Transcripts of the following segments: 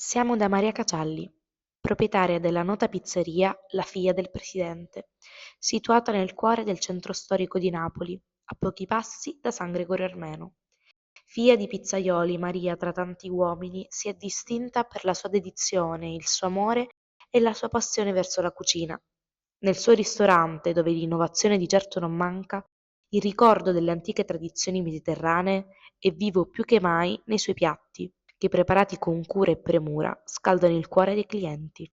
Siamo da Maria Cacialli, proprietaria della nota pizzeria La Figlia del Presidente, situata nel cuore del centro storico di Napoli, a pochi passi da San Gregorio Armeno. Figlia di pizzaioli, Maria, tra tanti uomini, si è distinta per la sua dedizione, il suo amore e la sua passione verso la cucina. Nel suo ristorante, dove l'innovazione di certo non manca, il ricordo delle antiche tradizioni mediterranee è vivo più che mai nei suoi piatti, che preparati con cura e premura scaldano il cuore dei clienti.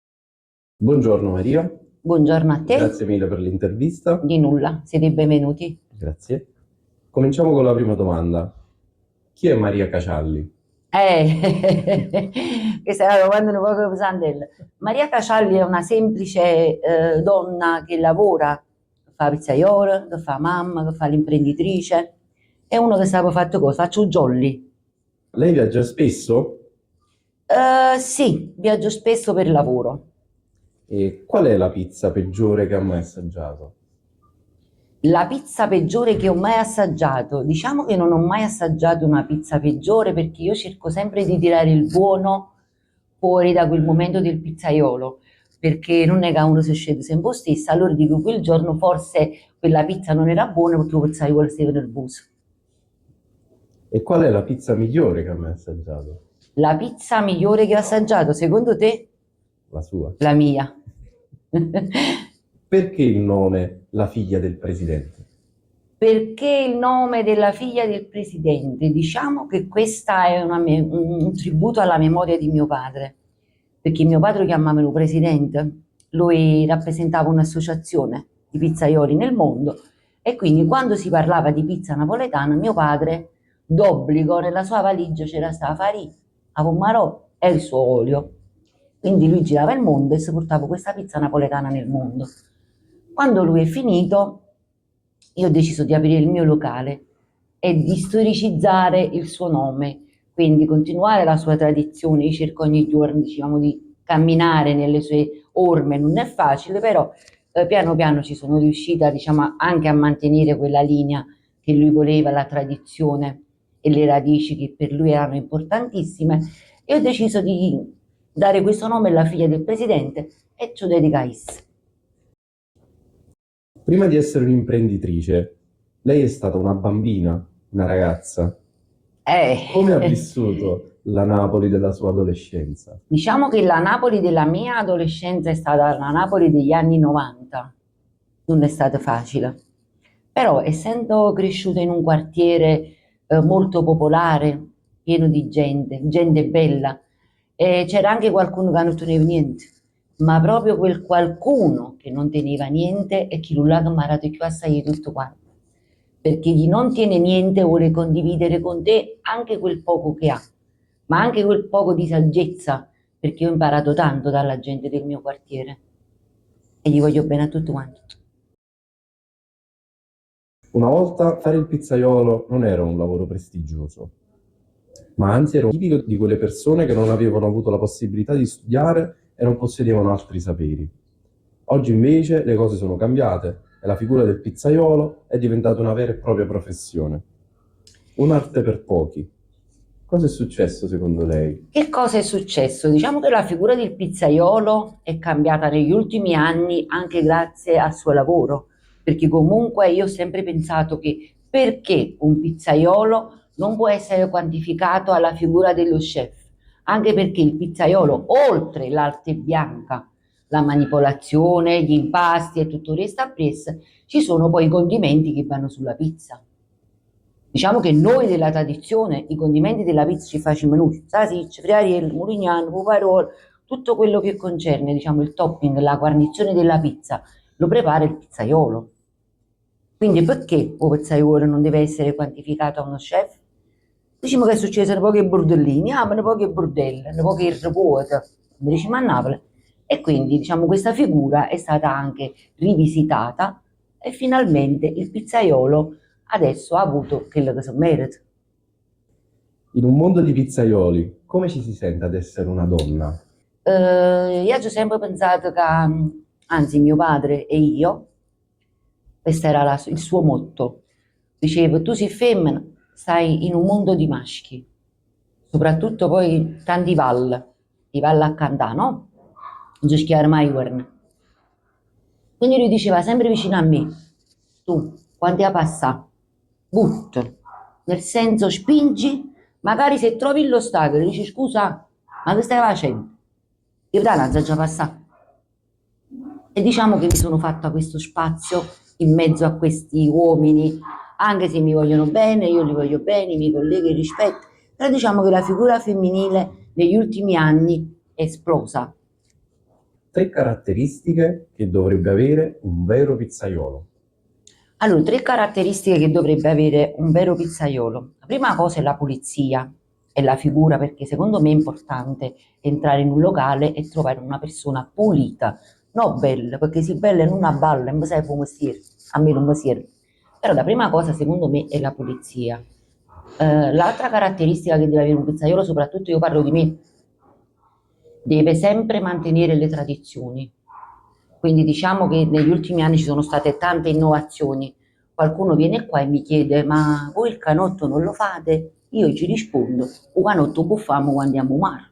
Buongiorno Maria, Buongiorno a te, grazie mille per l'intervista. di nulla, siete benvenuti. Grazie. Cominciamo con la prima domanda. Chi è Maria Cacialli? Questa è una domanda un po' pesantella. Maria Cacialli è una semplice donna che lavora, che fa pizzaiola, che fa mamma, che fa l'imprenditrice. È uno che sa fatto cosa? Faccio jolly. Lei viaggia spesso? Sì, viaggio spesso per lavoro. E qual è la pizza peggiore che ha mai assaggiato? La pizza peggiore che ho mai assaggiato, diciamo che non ho mai assaggiato una pizza peggiore perché io cerco sempre di tirare il buono fuori da quel momento del pizzaiolo, perché non è che uno si scende sempre lo stesso, allora dico quel giorno forse quella pizza non era buona perché il pizzaiolo stava nervoso. E qual è la pizza migliore che ha mai assaggiato? La pizza migliore che ho assaggiato, secondo te? La sua. La mia. Perché il nome La Figlia del Presidente? Perché il nome della figlia del presidente? Diciamo che questa è un tributo alla memoria di mio padre, perché mio padre lo chiamavano presidente, lui rappresentava un'associazione di pizzaioli nel mondo e quindi quando si parlava di pizza napoletana, mio padre d'obbligo nella sua valigia c'era stata farina, a pommarò e il suo olio. Quindi lui girava il mondo e si portava questa pizza napoletana nel mondo. Quando lui è finito, io ho deciso di aprire il mio locale e di storicizzare il suo nome, quindi continuare la sua tradizione. Io cerco ogni giorno, diciamo, di camminare nelle sue orme, non è facile, però piano piano ci sono riuscita, diciamo, anche a mantenere quella linea che lui voleva, la tradizione e le radici che per lui erano importantissime, e ho deciso di dare questo nome alla figlia del presidente e ci dedica a essa. Prima di essere un'imprenditrice, lei è stata una bambina, una ragazza. Come ha vissuto la Napoli della sua adolescenza? Diciamo che la Napoli della mia adolescenza è stata la Napoli degli anni 90, non è stata facile, però essendo cresciuta in un quartiere molto popolare, pieno di gente, gente bella, c'era anche qualcuno che non teneva niente, ma proprio quel qualcuno che non teneva niente è chi nulla che mi ha dato più assai di tutto quanto, perché chi non tiene niente vuole condividere con te anche quel poco che ha, ma anche quel poco di saggezza, perché io ho imparato tanto dalla gente del mio quartiere e gli voglio bene a tutti quanti. Una volta fare il pizzaiolo non era un lavoro prestigioso, ma anzi era tipico di quelle persone che non avevano avuto la possibilità di studiare e non possedevano altri saperi. Oggi invece le cose sono cambiate e la figura del pizzaiolo è diventata una vera e propria professione. Un'arte per pochi. Cosa è successo secondo lei? Che cosa è successo? Diciamo che la figura del pizzaiolo è cambiata negli ultimi anni anche grazie al suo lavoro, perché comunque io ho sempre pensato che perché un pizzaiolo non può essere quantificato alla figura dello chef, anche perché il pizzaiolo, oltre l'arte bianca, la manipolazione, gli impasti e tutto il resto appresso, ci sono poi i condimenti che vanno sulla pizza. Diciamo che noi della tradizione, i condimenti della pizza ci facciamo noi, salsiccia, friariello, mulignano, puparolo, tutto quello che concerne, diciamo, il topping, la guarnizione della pizza, lo prepara il pizzaiolo. Quindi perché il pizzaiolo non deve essere quantificato a uno chef? Diciamo che è successo un po' che bordellini, un po' che bordelle, un po' che riposa, come diciamo a Napoli. E quindi, diciamo, questa figura è stata anche rivisitata e finalmente il pizzaiolo adesso ha avuto quello che si merita. In un mondo di pizzaioli, come ci si sente ad essere una donna? Io ho sempre pensato che, anzi, mio padre e io, questo era il suo motto. Diceva, tu sei femmina, stai in un mondo di maschi, soprattutto poi tanti val. ti va a cantare, no? Non si schiera mai guarda. Quindi lui diceva sempre vicino a me, tu, quando a passare, butta, nel senso spingi, magari se trovi l'ostacolo, dici scusa, ma che stai facendo? Io dai, non già passare. E diciamo che mi sono fatta questo spazio in mezzo a questi uomini, anche se mi vogliono bene, io li voglio bene, i miei colleghi li rispetto, però diciamo che la figura femminile negli ultimi anni è esplosa. 3 caratteristiche che dovrebbe avere un vero pizzaiolo. Allora, 3 caratteristiche che dovrebbe avere un vero pizzaiolo. La prima cosa è la pulizia e la figura, perché secondo me è importante entrare in un locale e trovare una persona pulita, non bella, perché se bella non una balla, non sai come mestiere, a me non mi serve. Però la prima cosa secondo me è la pulizia. L'altra caratteristica che deve avere un pizzaiolo, soprattutto io parlo di me, deve sempre mantenere le tradizioni. Quindi diciamo che negli ultimi anni ci sono state tante innovazioni. Qualcuno viene qua e mi chiede: ma voi il canotto non lo fate? Io ci rispondo: un canotto buffamo quando andiamo a mare.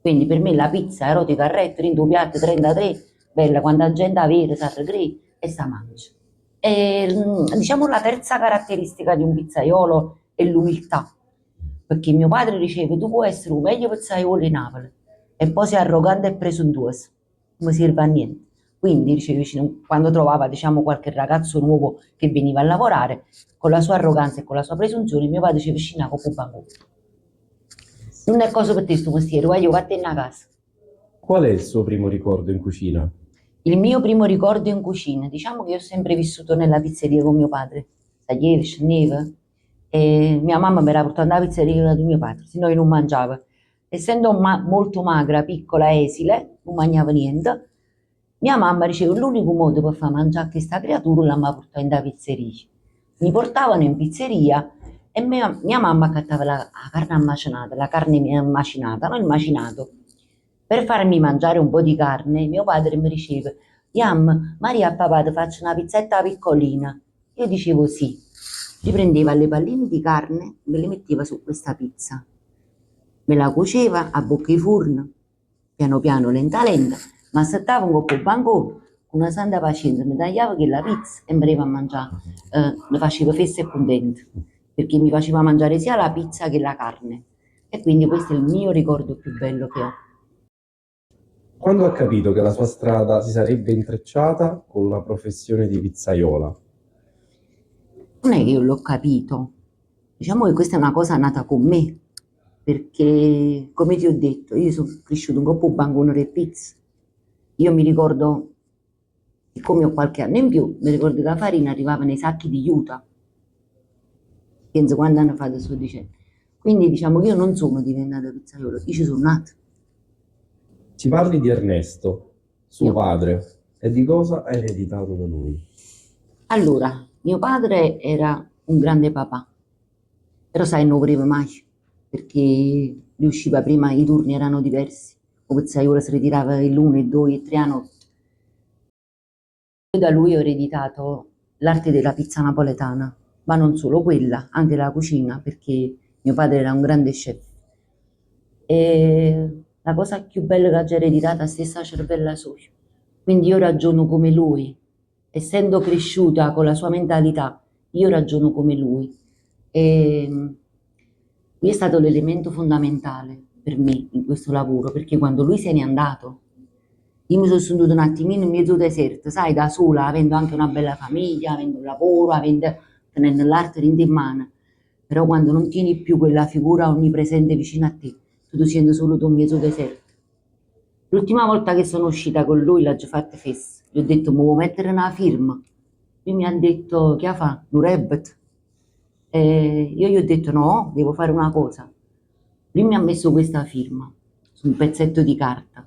Quindi per me la pizza erotica a retto, in due piatti 33, bella, quando la gente la vede, si arregra e si mangia. E, diciamo la terza caratteristica di un pizzaiolo è l'umiltà, perché mio padre diceva: tu puoi essere un meglio pizzaiolo in Napoli e poi sei arrogante e presuntuoso, non mi serve a niente. Quindi diceva, quando trovava diciamo, qualche ragazzo nuovo che veniva a lavorare, con la sua arroganza e con la sua presunzione, mio padre diceva: vicina con banco. Non è cosa per te sto mestiere, vai io vattene a casa. Qual è il suo primo ricordo in cucina? Il mio primo ricordo in cucina, diciamo che io ho sempre vissuto nella pizzeria con mio padre, tagliere, scendeva, e mia mamma mi era portata alla pizzeria di mio padre, se no io non mangiavo. Essendo molto magra, piccola, esile, non mangiavo niente, mia mamma diceva l'unico modo per far mangiare a questa creatura la mi portava in da pizzeria. Mi portavano in pizzeria e mia mamma accattava la carne ammacinata, la carne macinata, no il macinato. Per farmi mangiare un po' di carne, mio padre mi diceva: Yam, Maria e papà ti faccio una pizzetta piccolina. Io dicevo sì. Riprendeva le palline di carne, me le metteva su questa pizza. Me la cuoceva a bocca di forno, piano piano, lenta lenta, ma aspettava un po' il bancone, con una santa pazienza, mi tagliava che la pizza e mi arriva a mangiare. Le facevo festa e contento, perché mi faceva mangiare sia la pizza che la carne. E quindi questo è il mio ricordo più bello che ho. Quando ha capito che la sua strada si sarebbe intrecciata con la professione di pizzaiola? Non è che io l'ho capito, diciamo che questa è una cosa nata con me, perché come ti ho detto, io sono cresciuto un po' bancone e pizza. Io mi ricordo, siccome ho qualche anno in più, mi ricordo che la farina arrivava nei sacchi di juta, penso quando hanno fatto sto dicendo. Quindi diciamo che io non sono diventata pizzaiolo, io ci sono nata. Ci parli di Ernesto, suo Mio padre, e di cosa ha ereditato da lui? Allora, mio padre era un grande papà, però sai, non voleva mai, perché lui usciva prima, i turni erano diversi, o pizzaiolo si ritirava l'1, il 2, il 3 a notte. Io da lui ho ereditato l'arte della pizza napoletana, ma non solo quella, anche la cucina, perché mio padre era un grande chef. E la cosa più bella che ho ereditato è la stessa cervella sua. Quindi io ragiono come lui, essendo cresciuta con la sua mentalità, io ragiono come lui. E lui è stato l'elemento fondamentale per me in questo lavoro, perché quando lui se n'è andato, io mi sono sentita un attimino in mezzo deserto, sai, da sola, avendo anche una bella famiglia, avendo un lavoro, tenendo l'arte in mano. Però quando non tieni più quella figura onnipresente vicino a te, tu ti senti solo tu in mezzo deserto. L'ultima volta che sono uscita con lui, l'ho già fatta festa, gli ho detto, mi vuoi mettere una firma? Lui mi ha detto, che fa? Un rabbit? Io gli ho detto, no, devo fare una cosa. Lui mi ha messo questa firma su un pezzetto di carta.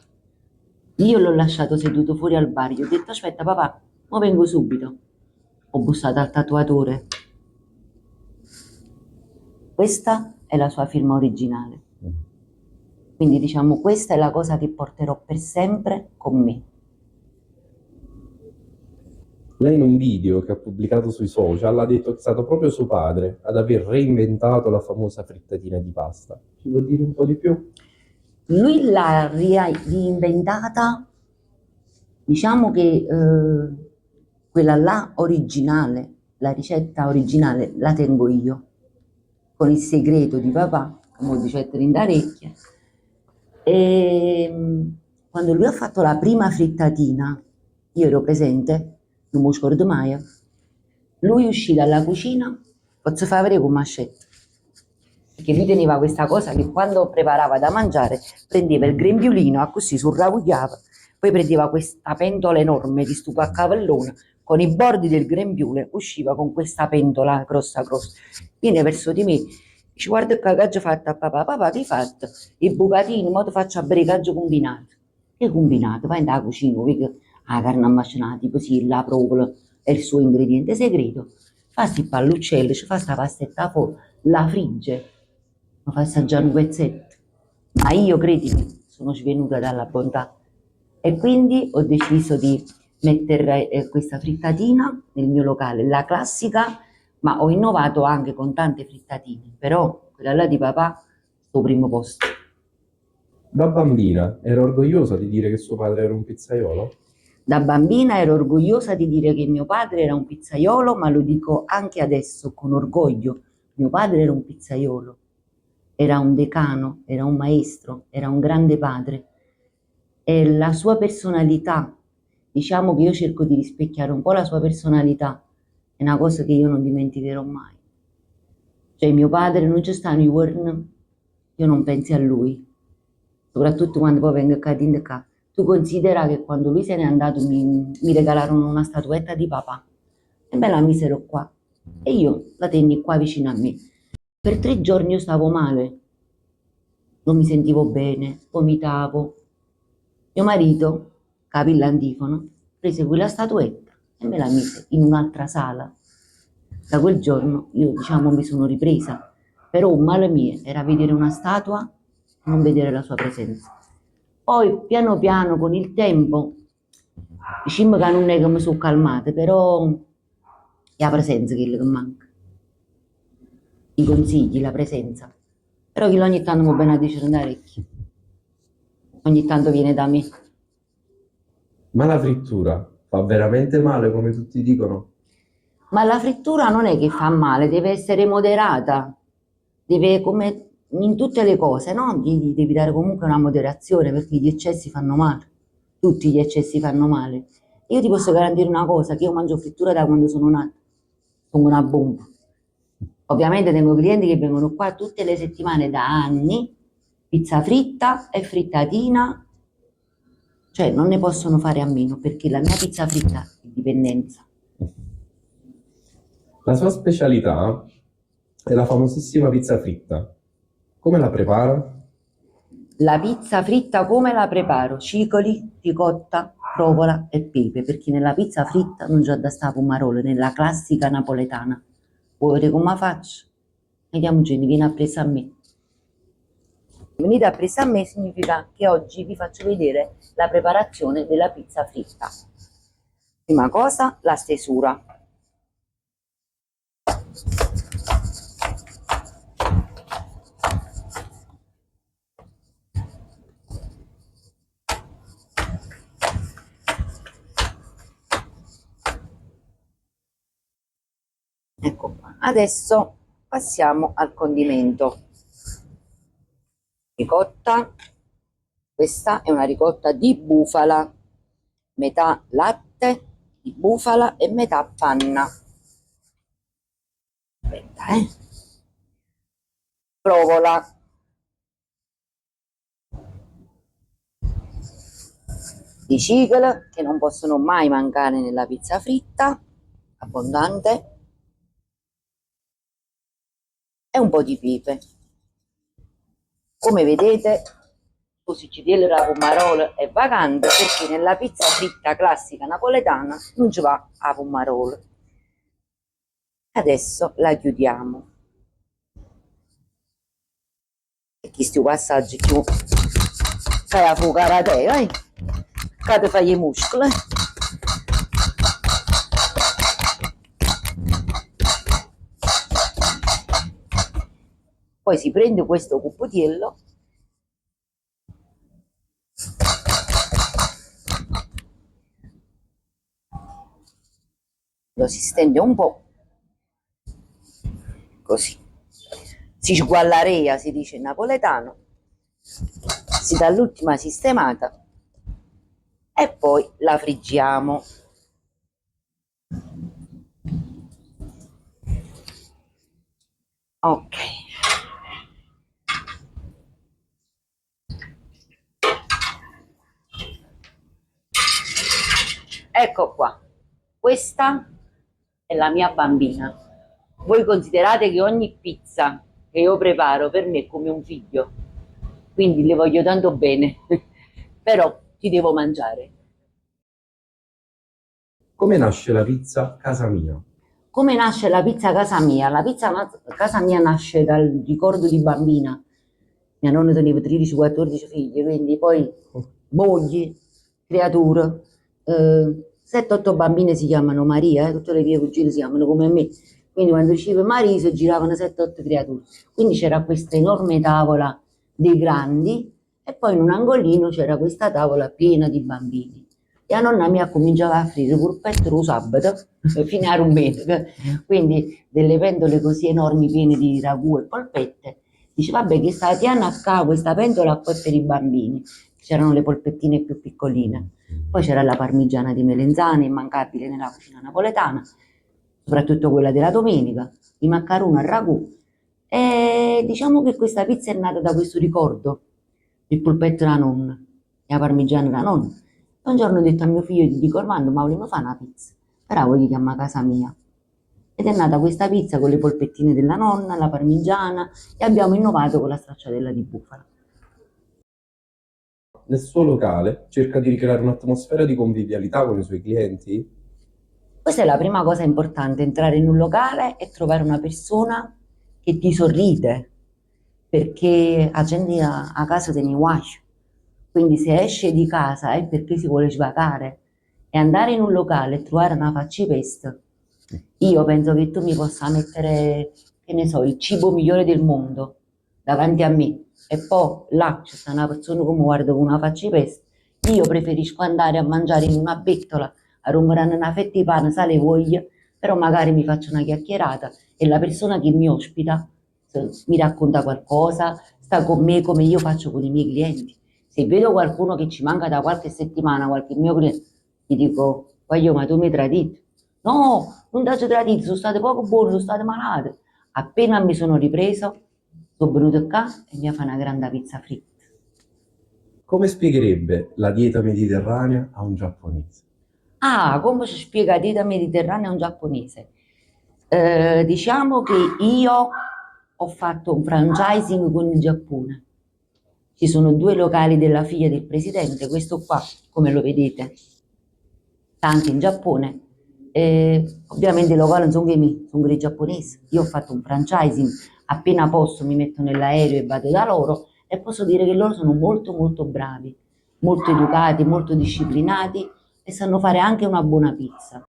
Io l'ho lasciato seduto fuori al bar, gli ho detto, aspetta papà, ma vengo subito. Ho bussato al tatuatore. Questa è la sua firma originale. Quindi diciamo questa è la cosa che porterò per sempre con me. Lei in un video che ha pubblicato sui social ha detto che è stato proprio suo padre ad aver reinventato la famosa frittatina di pasta. Ci vuol dire un po' di più? Lui l'ha reinventata, diciamo che quella là originale, la ricetta originale la tengo io, con il segreto di papà, come ricetta in orecchie. E quando lui ha fatto la prima frittatina, io ero presente, non mi scordo mai, lui uscì dalla cucina, posso far vedere come ascetta, perché lui teneva questa cosa che quando preparava da mangiare prendeva il grembiulino, così surravugliava, poi prendeva questa pentola enorme di stufa a cavallone, con i bordi del grembiule usciva con questa pentola grossa grossa, viene verso di me, dice guarda che cagaggio fatto a papà, papà che hai fatto? I bucatini, mo ti faccio a bricaggio combinato. Che combinato? Vai in da cucina, vedi che la carne ammacinata, tipo sì, la provola è il suo ingrediente segreto, fa sti palluccelli, ci fa sta pastetta fuori, la frigge, mi fa assaggiare un pezzetto. Ma io, credimi, sono svenuta dalla bontà. E quindi ho deciso di mettere questa frittatina nel mio locale, la classica, ma ho innovato anche con tante frittatine, però quella là di papà, sto primo posto. Da bambina era orgogliosa di dire che suo padre era un pizzaiolo? Da bambina ero orgogliosa di dire che mio padre era un pizzaiolo, ma lo dico anche adesso con orgoglio. Mio padre era un pizzaiolo, era un decano, era un maestro, era un grande padre. E la sua personalità, diciamo che io cerco di rispecchiare un po' la sua personalità, è una cosa che io non dimenticherò mai. Cioè mio padre non c'è sta nei giorni, io non pensi a lui, soprattutto quando poi vengo a cadere qua. Tu considera che quando lui se n'è andato mi regalarono una statuetta di papà e me la misero qua e io la tenni qua vicino a me. Per 3 giorni io stavo male, non mi sentivo bene, vomitavo. Mio marito, capì l'antifono, prese quella statuetta e me la mise in un'altra sala. Da quel giorno io, diciamo, mi sono ripresa, però un male mio era vedere una statua e non vedere la sua presenza. Poi, piano piano, con il tempo, diciamo che non è che mi sono calmate, però è la presenza che manca. I consigli, la presenza. Però che ogni tanto mi viene a dire andare orecchio. Ogni tanto viene da me. Ma la frittura fa veramente male come tutti dicono? Ma la frittura non è che fa male, deve essere moderata, deve come in tutte le cose, no? Gli devi dare comunque una moderazione perché gli eccessi fanno male, tutti gli eccessi fanno male. Io ti posso garantire una cosa, che io mangio frittura da quando sono nata, come una bomba. Ovviamente tengo clienti che vengono qua tutte le settimane da anni, pizza fritta e frittatina, cioè non ne possono fare a meno perché la mia pizza fritta è dipendenza. La sua specialità è la famosissima pizza fritta. Come la prepara? La pizza fritta come la preparo? Cicoli, ricotta, provola e pepe, perché nella pizza fritta non c'è da stare pomarole, nella classica napoletana. Vuoi vedere come la faccio? Vediamo, Jenny, vieni a presa a me. Venite a presa a me significa che oggi vi faccio vedere la preparazione della pizza fritta. Prima cosa, la stesura. Ecco qua. Adesso passiamo al condimento. Ricotta, questa è una ricotta di bufala, metà latte di bufala e metà panna. Aspetta, provola. Di cicola che non possono mai mancare nella pizza fritta, abbondante, e un po' di pepe. Come vedete, il siciliano la pomarola è vacante perché nella pizza fritta classica napoletana non ci va la pomarola. Adesso la chiudiamo. E questi passaggi più fai a fuoco a te, vai? Che ti fai i muscoli. Poi si prende questo cucchiaiello lo si stende un po', così. Si sguallarea, si dice in napoletano, si dà l'ultima sistemata e poi la friggiamo. Ok. Ecco qua, questa è la mia bambina. Voi considerate che ogni pizza che io preparo per me è come un figlio, quindi le voglio tanto bene, però ti devo mangiare. Come nasce la pizza Casa Mia? Come nasce la pizza casa mia? La pizza casa mia nasce dal ricordo di bambina. Mia nonna teneva 13-14 figli, quindi poi mogli, creature. 7-8 bambine si chiamano Maria, tutte le mie cugine si chiamano come me. Quindi quando diceva Marisa giravano 7-8 creature. Quindi c'era questa enorme tavola dei grandi e poi in un angolino c'era questa tavola piena di bambini. E la nonna mia cominciava a offrire polpette lo sabato fino a domenica, quindi delle pentole così enormi piene di ragù e polpette. Dice vabbè che sta Tiana a casa questa pentola poi per i bambini, c'erano le polpettine più piccoline, poi c'era la parmigiana di melenzane immancabile nella cucina napoletana, soprattutto quella della domenica, i maccaroni al ragù, e diciamo che questa pizza è nata da questo ricordo, il polpetto della nonna e la parmigiana della nonna. Un giorno ho detto a mio figlio, gli dico Armando, ma vogliamo fare una pizza? Però voglio chiamare Casa Mia. Ed è nata questa pizza con le polpettine della nonna, la parmigiana e abbiamo innovato con la stracciatella di bufala. Nel suo locale cerca di ricreare un'atmosfera di convivialità con i suoi clienti? Questa è la prima cosa importante, entrare in un locale e trovare una persona che ti sorride, perché la gente a casa te ne guai. Quindi se esce di casa è perché si vuole svagare e andare in un locale e trovare una faccipesta. Io penso che tu mi possa mettere, che ne so, il cibo migliore del mondo davanti a me e poi là c'è sta una persona che mi guarda con una faccipesta. Io preferisco andare a mangiare in una bettola, a rumorare una fetta di pane, sale e voglia, però magari mi faccio una chiacchierata e la persona che mi ospita mi racconta qualcosa, sta con me come io faccio con i miei clienti. Se vedo qualcuno che ci manca da qualche settimana, qualche mio cliente, gli dico, voglio, ma tu mi hai tradito? No, non ti ho tradito, sono state poco buone, sono state malate. Appena mi sono ripreso, sono venuto qua e mi ha fatto una grande pizza fritta. Come spiegherebbe la dieta mediterranea a un giapponese? Ah, come si spiega la dieta mediterranea a un giapponese? Diciamo che io ho fatto un franchising con il Giappone. Ci sono 2 locali della figlia del presidente, questo qua, come lo vedete, sta anche in Giappone. Ovviamente i locali non sono che mi, sono quelli giapponesi. Io ho fatto un franchising, appena posso mi metto nell'aereo e vado da loro e posso dire che loro sono molto molto bravi, molto educati, molto disciplinati e sanno fare anche una buona pizza.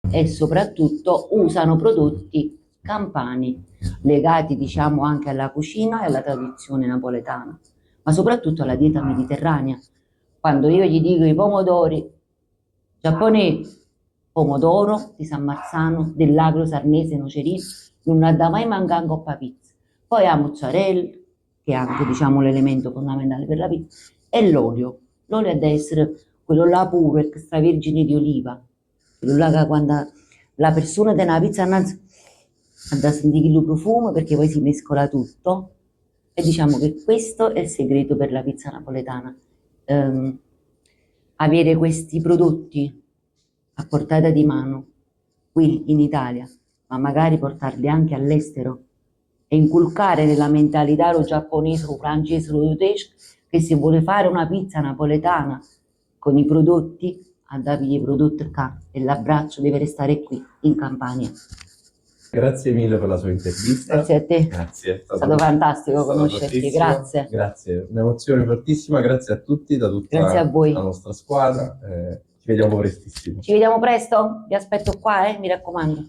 E soprattutto usano prodotti campani, legati diciamo anche alla cucina e alla tradizione napoletana, ma soprattutto alla dieta mediterranea. Quando io gli dico i pomodori giapponesi, pomodoro di San Marzano, dell'agro sarnese nocerino, non andava mai mancare in coppa pizza. Poi la mozzarella, che è anche diciamo l'elemento fondamentale per la pizza, e l'olio. L'olio deve essere quello là puro, extravergine di oliva, quello là che quando la persona tiene la pizza innanzi da sentire il profumo perché poi si mescola tutto e diciamo che questo è il segreto per la pizza napoletana. Avere questi prodotti a portata di mano qui in Italia, ma magari portarli anche all'estero e inculcare nella mentalità lo giapponese, lo francese, lo tedesco che se vuole fare una pizza napoletana con i prodotti, andare i prodotti qua e l'abbraccio deve restare qui in Campania. Grazie mille per la sua intervista. Grazie a te. Grazie, È stato fantastico conoscerti, grazie. Grazie, un'emozione fortissima, grazie a tutti, da tutta Grazie a voi. la nostra squadra. Ci vediamo prestissimo. Ci vediamo presto? Vi aspetto qua, mi raccomando.